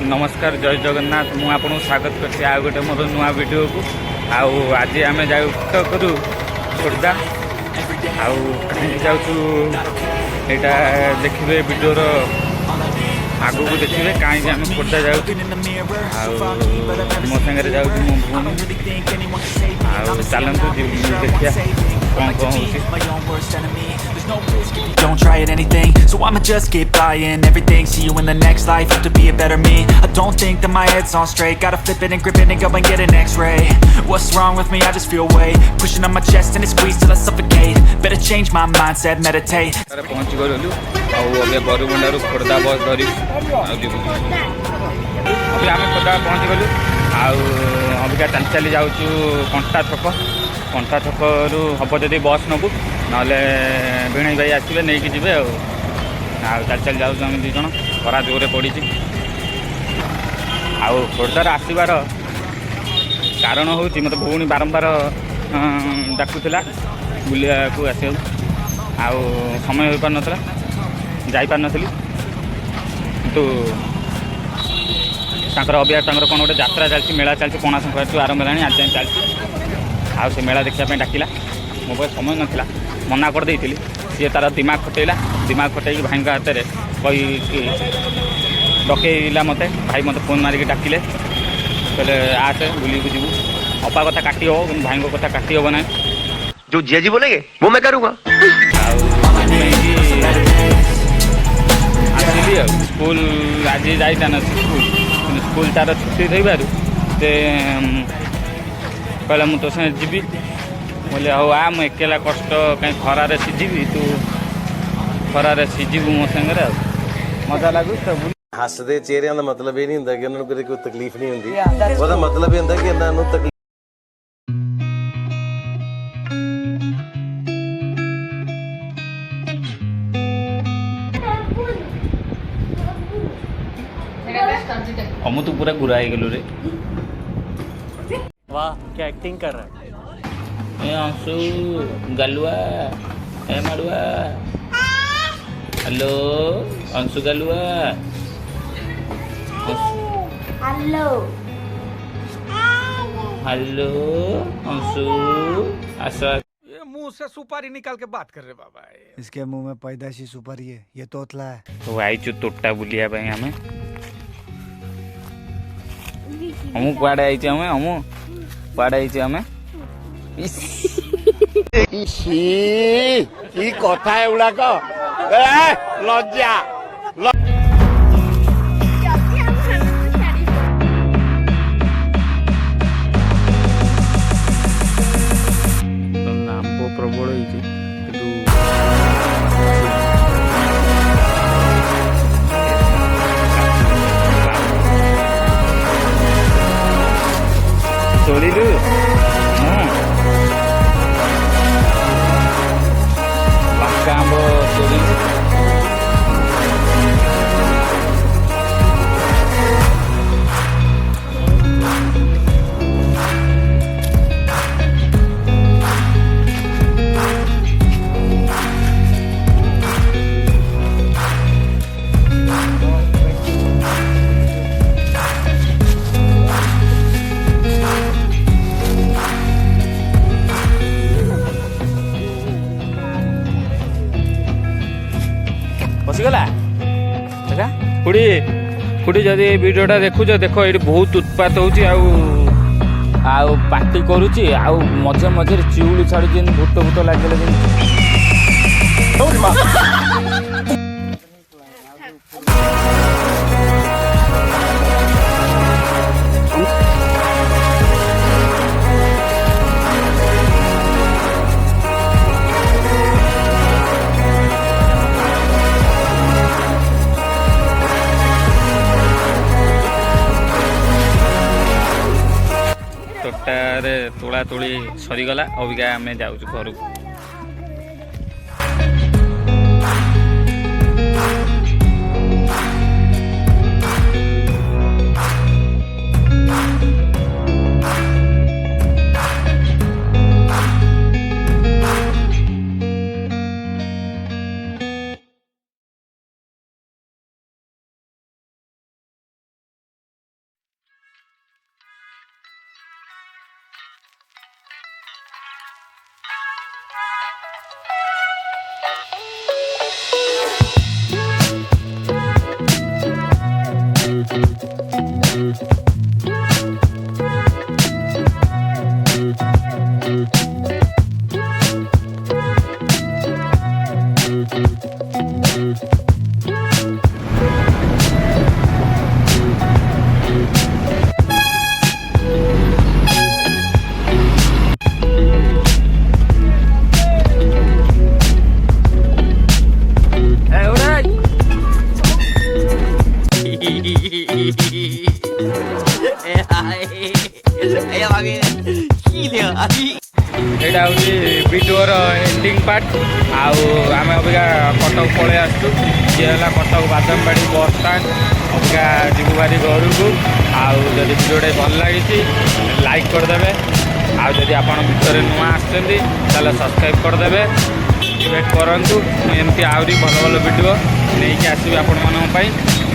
नमस्कार जय जगन्नाथ मु आपको स्वागत करছি आ गोटे मोर नुआ वीडियो को आज आम जाऊ कटकू खोर्धा जाऊँ यहाँ देखिए वीडियोर आगू को देखिए कहीं आम खोर्धा जाऊँ मो सागर जाऊँ मो भूमि चलतु देखिए कौन कौन Don't try at anything, so I'ma just keep buying everything. See you in the next life, have to be a better me. I don't think that my head's on straight. Gotta flip it and grip it and go and get an x-ray. What's wrong with me? I just feel weight pushing on my chest and it squeezes till I suffocate. Better change my mindset, meditate. पहुँच गलु आगे बरुमुंडारू खोर्धा बस धरी अभी आम खोर्धा पहुँच गलु अबिका चली चली जाऊँ कंटा छक रु हम जदि बस नबू ना भिणई भाई आसवे नहीं जी चली चली जाऊँ आम दुज खरा जोरे पड़ी खोर्धार आसबार कारण हूँ मत भौणी बारंबार डाकुला बुलिया को आस समय हो पार नाला जापार नी कितु अबिया कौन गोटे यात्रा चलती मेला चलती पणा संक्रांति आरंभ है आज जाए चलती से मेला देखा डाकिला मो पास समय नाला मना करदे सी तार दिमाग खटै भाई हाथ में कही डकईला मत भाई मत फोन मारिक डाकिले कहले आसे बुली को जीवु अपा कथा काटी हो भाई कथा काटी हम ना जो जिया जी बोलेंगे वो मैं करूँगा। आसली स्कूल आज जाना स्कूल तार छुट्टी थी कहला मु तो संगे जीवी बोले हाँ आ मुझे एकेला कष्ट कहीं खरारे सीझी तू खरारे सीझू मो सागर मजा लगू तो हसदे चेहरिਆਂ ਦਾ मतलब ये नहीं ਹੁੰਦਾ कि ਉਹਨਾਂ ਨੂੰ ਕੋਈ ਤਕਲੀਫ ਨਹੀਂ ਹੁੰਦੀ ਉਹਦਾ मतलब ਇਹ ਹੁੰਦਾ ਕਿ ਇਹਨਾਂ ਨੂੰ ਤਕਲੀਫ अमु तू पूरा गुरा गलु रे वाह क्या एक्टिंग कर रहा है ए अंशु गलुआ ए माड़ुआ हेलो अंशु गलुआ हेलो हेलो अंशु आशा ये मुंह से सुपारी निकाल के बात कर रहे बाबा इसके मुंह में पैदाशी सुपारी है ये तोतला है तो आई चु तोटा बुलिया भाई हमें हमू कुआड़े आई हमू कुआड़े आई हमें की कथा एगुड़ाक लज्जा आंब प्रबल तोड़ू लंका आंब तोड़ी बसीगला देखा खुड़ी खुड़ी जदि वीडियोटा देखुच देख ये बहुत उत्पात हो पार्टी करुच्ची मझे मझे चिउली छाड़ी भूत भूत लगे तोटार तोड़ा तोड़ी सरीगला अबिका आम जाऊँ घर को। एंडिंग पार्ट आम अबिका कटक पलि आसु ये है कटक बादामबाड़ी बस स्टाण अबिका जीवु बारी घर को आदि भिडियोटे भल लगी लाइक करदे आदि आप भितर नुआ आसते सब्सक्राइब करदे वेट करूँ एमती आहरी भल भल भिडियो नहीं आसबि आपण मानी